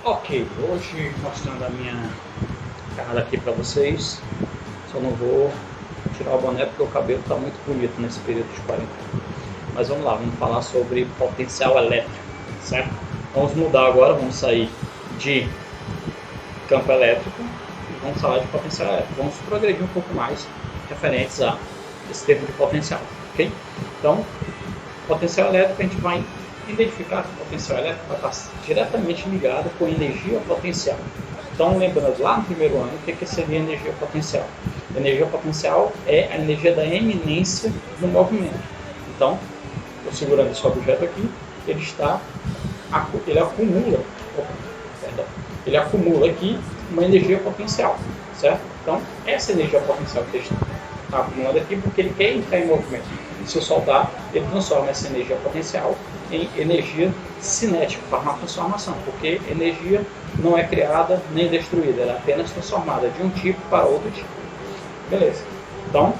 Ok, hoje mostrando a minha cara aqui para vocês, só não vou tirar o boné porque o cabelo está muito bonito nesse período de quarentena. Mas vamos lá, vamos falar sobre potencial elétrico, certo? Vamos mudar agora, vamos sair de campo elétrico e vamos falar de potencial elétrico. Vamos progredir um pouco mais referentes a esse termo de potencial, ok? Então, potencial elétrico a gente vai identificar que o potencial elétrico vai estar diretamente ligado com energia potencial. Então, lembrando lá no primeiro ano, o que seria energia potencial? Energia potencial é a energia da eminência do movimento. Então, eu segurando esse objeto aqui, ele acumula aqui uma energia potencial, certo? Então, essa energia potencial que ele está acumulando aqui, porque ele quer entrar em movimento. Se eu soltar, ele transforma essa energia potencial em energia cinética, faz uma transformação, porque energia não é criada nem destruída, ela é apenas transformada de um tipo para outro tipo. Beleza. Então,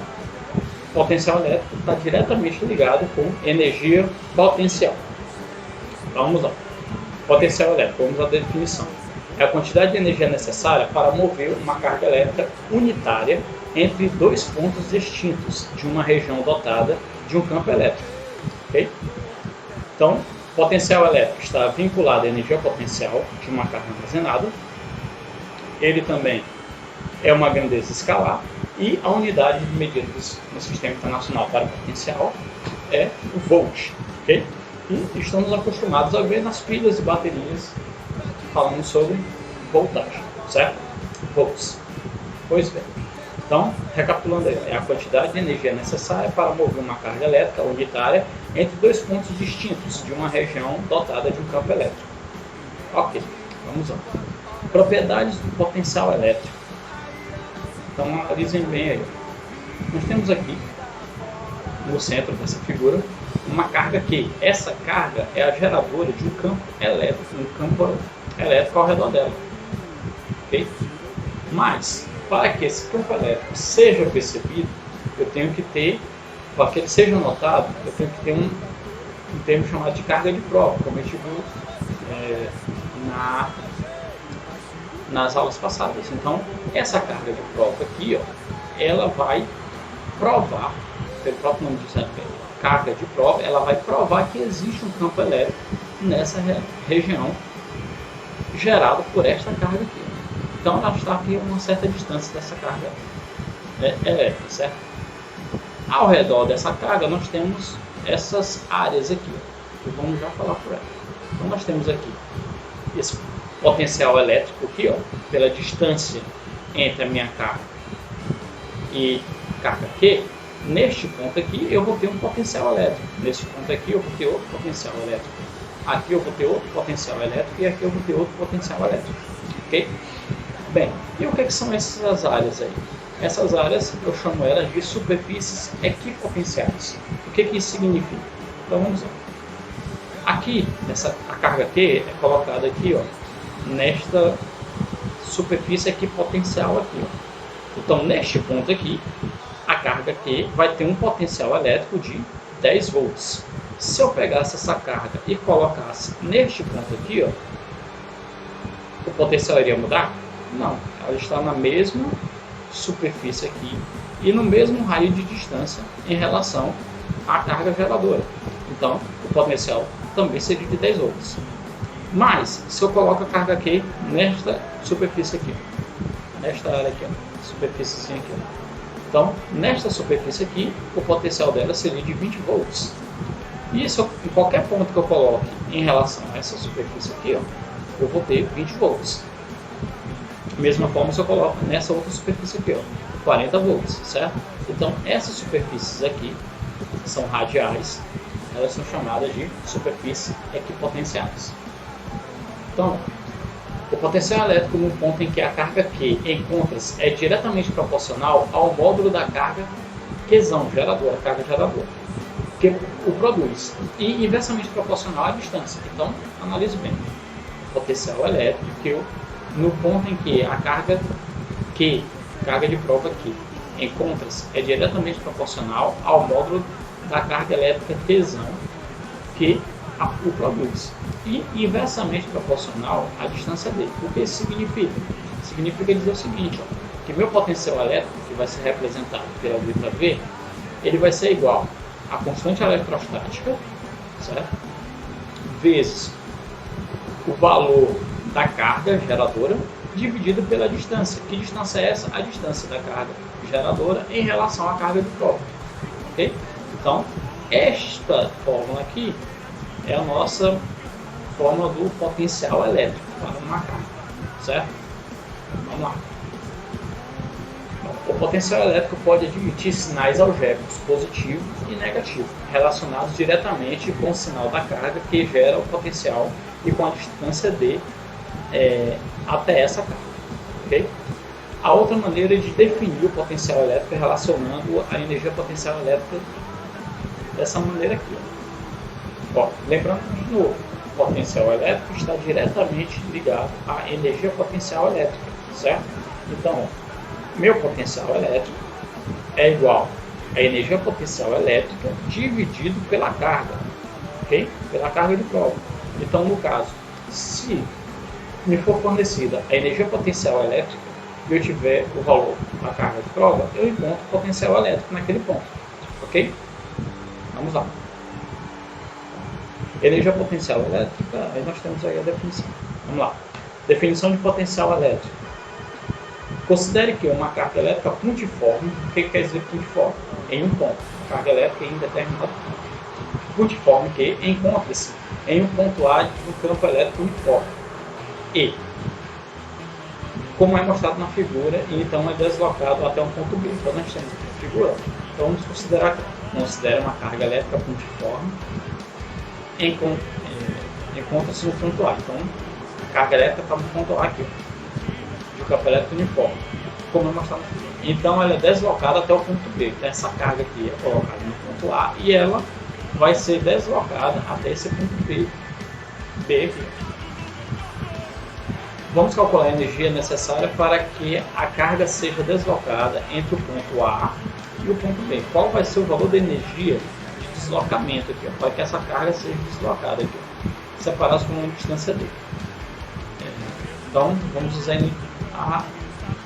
potencial elétrico está diretamente ligado com energia potencial. Então, vamos lá. Potencial elétrico, vamos à definição. É a quantidade de energia necessária para mover uma carga elétrica unitária entre dois pontos distintos de uma região dotada de um campo elétrico. Okay? Então, potencial elétrico está vinculado à energia potencial de uma carga armazenada. Ele também é uma grandeza escalar e a unidade de medida no Sistema Internacional para potencial é o volt. Okay? E estamos acostumados a ver nas pilhas e baterias falando sobre voltagem, certo? Volts. Pois bem. Então, recapitulando aí, é a quantidade de energia necessária para mover uma carga elétrica unitária entre dois pontos distintos de uma região dotada de um campo elétrico. Ok, vamos lá. Propriedades do potencial elétrico. Então, analisem bem aí. Nós temos aqui, no centro dessa figura, uma carga Q. Essa carga é a geradora de um campo elétrico ao redor dela. Ok? Mas, para que esse campo elétrico seja percebido, eu tenho que ter, para que ele seja notado, eu tenho que ter um termo chamado de carga de prova, como a gente viu nas aulas passadas. Então, essa carga de prova aqui, ó, ela vai provar, pelo próprio nome diz carga de prova, ela vai provar que existe um campo elétrico nessa região gerado por esta carga aqui. Então, ela está aqui a uma certa distância dessa carga elétrica, certo? Ao redor dessa carga, nós temos essas áreas aqui, ó, que vamos já falar por ela. Então, nós temos aqui esse potencial elétrico aqui, ó, pela distância entre a minha carga e carga Q. Neste ponto aqui, eu vou ter um potencial elétrico. Neste ponto aqui, eu vou ter outro potencial elétrico. Aqui eu vou ter outro potencial elétrico e aqui eu vou ter outro potencial elétrico. Ok? Bem, e o que são essas áreas aí? Essas áreas, eu chamo elas de superfícies equipotenciais. O que isso significa? Então vamos lá. Aqui, a carga Q é colocada aqui, ó, nesta superfície equipotencial aqui, ó. Então, neste ponto aqui, a carga Q vai ter um potencial elétrico de 10 volts. Se eu pegasse essa carga e colocasse neste ponto aqui, ó, o potencial iria mudar? Não, ela está na mesma superfície aqui e no mesmo raio de distância em relação à carga geradora. Então, o potencial também seria de 10 volts. Mas, se eu coloco a carga Q nesta superfície aqui, nesta área aqui, superfície aqui, então, nesta superfície aqui, o potencial dela seria de 20 volts. E se em qualquer ponto que eu coloque em relação a essa superfície aqui, ó, eu vou ter 20 volts. Mesma forma se eu coloco nessa outra superfície aqui, ó, 40 volts, certo? Então, essas superfícies aqui são radiais, elas são chamadas de superfícies equipotenciais. Então, o potencial elétrico no ponto em que a carga Q encontra-se é diretamente proporcional ao módulo da carga Qzão, geradora, carga geradora, que o produz, e inversamente proporcional à distância. Então, analise bem. O potencial elétrico que no ponto em que a carga Q, carga de prova Q, encontra-se é diretamente proporcional ao módulo da carga elétrica Qzão, que o produz. E inversamente proporcional à distância dele. O que isso significa? Significa dizer o seguinte, ó, que meu potencial elétrico, que vai ser representado pela letra V, ele vai ser igual à constante eletrostática, certo? Vezes o valor da carga geradora dividido pela distância. Que distância é essa? A distância da carga geradora em relação à carga de prova. Okay? Então, esta fórmula aqui é a nossa fórmula do potencial elétrico para uma carga, certo? Vamos lá. O potencial elétrico pode admitir sinais algébricos positivos e negativos, relacionados diretamente com o sinal da carga que gera o potencial e com a distância d até essa carga. Okay? A outra maneira de definir o potencial elétrico é relacionando a energia potencial elétrica dessa maneira aqui. Ó, lembrando de novo, o potencial elétrico está diretamente ligado à energia potencial elétrica, certo? Então, meu potencial elétrico é igual à energia potencial elétrica dividido pela carga, ok? Pela carga de prova. Então, no caso, se me for fornecida a energia potencial elétrica e eu tiver o valor da carga de prova, eu encontro o potencial elétrico naquele ponto, ok? Vamos lá. Energia potencial elétrica, aí nós temos aí a definição. Vamos lá. Definição de potencial elétrico. Considere que uma carga elétrica pontiforme, o que quer dizer pontiforme? Em um ponto. Carga elétrica em determinado ponto. Pontiforme que encontra-se em um ponto A de um campo elétrico uniforme. E, como é mostrado na figura, e então é deslocado até um ponto B. Então nós temos a figura. Então vamos considerar uma carga elétrica pontiforme encontra-se no ponto A. Então a carga elétrica está no ponto A aqui, do campo elétrico uniforme, como é mostrado na figura. Então ela é deslocada até o ponto B. Então essa carga aqui é colocada no ponto A e ela vai ser deslocada até esse ponto B aqui. Vamos calcular a energia necessária para que a carga seja deslocada entre o ponto A e o ponto B. Qual vai ser o valor da energia de deslocamento aqui, para que essa carga seja deslocada aqui, separados com uma distância D. Então, vamos usar a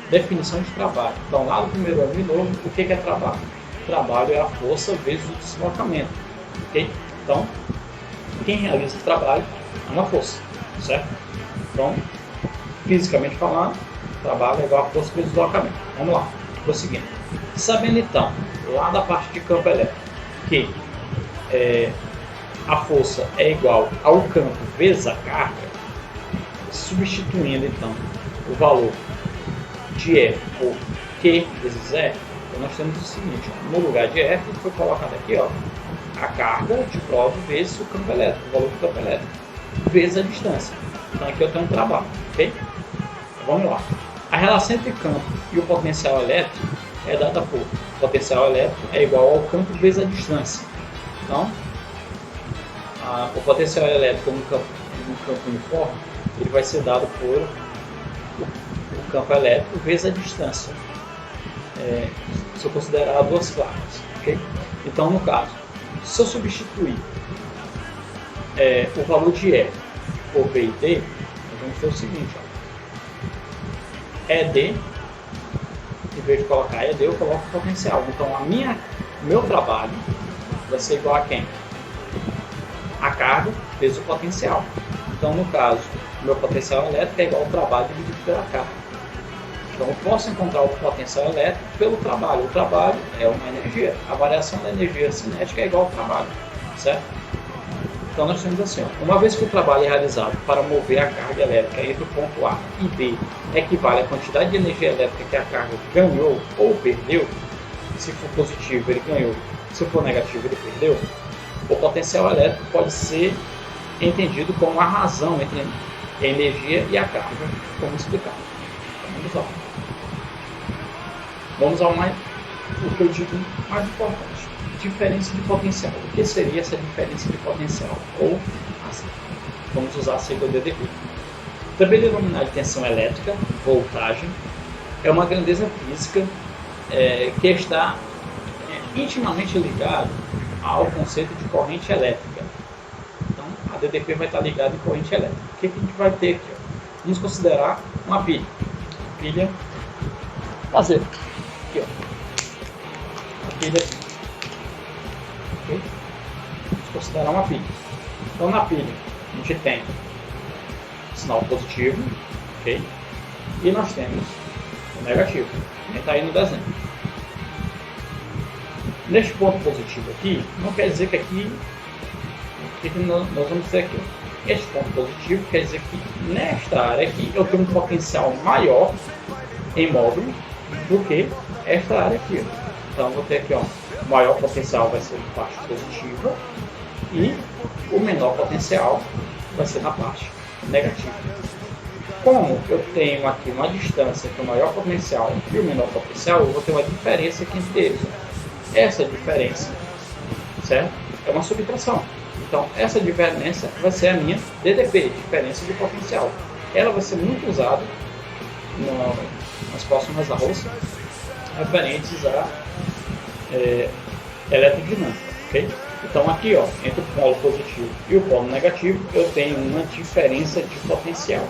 definição de trabalho. Então, lá no primeiro ano de novo, o que é trabalho? Trabalho é a força vezes o deslocamento. Okay? Então, quem realiza o trabalho é uma força, certo? Então, fisicamente falando, trabalho é igual a força vezes deslocamento. Vamos lá, prosseguindo. Sabendo então, lá da parte de campo elétrico, que a força é igual ao campo vezes a carga, substituindo então o valor de F por Q vezes E, então nós temos o seguinte, ó, no lugar de F foi colocado aqui, ó, a carga de prova vezes o campo elétrico, o valor do campo elétrico, vezes a distância. Então aqui eu tenho um trabalho, ok? Então, vamos lá. A relação entre campo e o potencial elétrico é dada por potencial elétrico é igual ao campo vezes a distância. Então, o potencial elétrico no campo uniforme, ele vai ser dado por o campo elétrico vezes a distância, se eu considerar duas placas, ok? Então, no caso, se eu substituir o valor de E por V e D, nós vamos ter o seguinte, ó, ED, em vez de colocar ED, eu coloco potencial. Então, o meu trabalho vai ser igual a quem? A carga vezes o potencial. Então, no caso, o meu potencial elétrico é igual ao trabalho dividido pela carga. Então, eu posso encontrar o potencial elétrico pelo trabalho. O trabalho é uma energia. A variação da energia cinética é igual ao trabalho, certo? Então, nós temos assim, ó, uma vez que o trabalho é realizado para mover a carga elétrica entre o ponto A e B equivale à quantidade de energia elétrica que a carga ganhou ou perdeu, se for positivo ele ganhou, se for negativo ele perdeu, o potencial elétrico pode ser entendido como a razão entre a energia e a carga, como explicado. Então, vamos ao o que eu digo mais importante. Diferença de potencial. O que seria essa diferença de potencial? Ou, assim, vamos usar a sigla DDV. Também denominada de tensão elétrica, voltagem, é uma grandeza física que está intimamente ligado ao conceito de corrente elétrica. Então, DDP vai estar ligado em corrente elétrica. O que a gente vai ter aqui? Ó? Vamos considerar uma pilha. Pilha caseira. Aqui, ó. A pilha aqui. Okay? Vamos considerar uma pilha. Então na pilha a gente tem sinal positivo, ok? E nós temos o negativo, que está aí no desenho. Neste ponto positivo aqui, não quer dizer que aqui, o que nós vamos ter aqui? Este ponto positivo quer dizer que nesta área aqui eu tenho um potencial maior em módulo do que esta área aqui. Então eu vou ter aqui, ó, o maior potencial vai ser na parte positiva e o menor potencial vai ser na parte negativa. Como eu tenho aqui uma distância que é o maior potencial e o menor potencial, eu vou ter uma diferença aqui entre eles. Essa diferença, certo? É uma subtração. Então, essa diferença vai ser a minha DDP, diferença de potencial. Ela vai ser muito usada nas próximas aulas referentes a eletrodinâmica, ok? Então, aqui, ó, entre o polo positivo e o polo negativo, eu tenho uma diferença de potencial,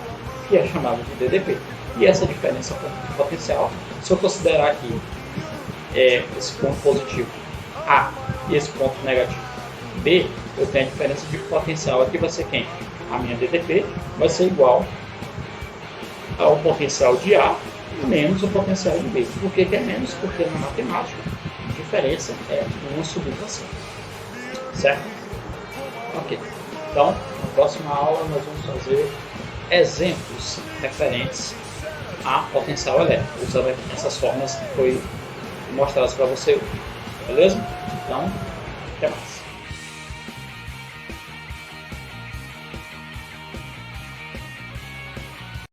que é chamada de DDP. E essa diferença de potencial, se eu considerar aqui esse ponto positivo A e esse ponto negativo B, eu tenho a diferença de potencial aqui vai ser quem? A minha DDP vai ser igual ao potencial de A menos o potencial de B. Por que é menos? Porque na matemática a diferença é uma subtração. Certo? Ok. Então, na próxima aula nós vamos fazer exemplos referentes a potencial elétrico, usando essas formas que foi mostradas para você. Beleza? Então, até mais.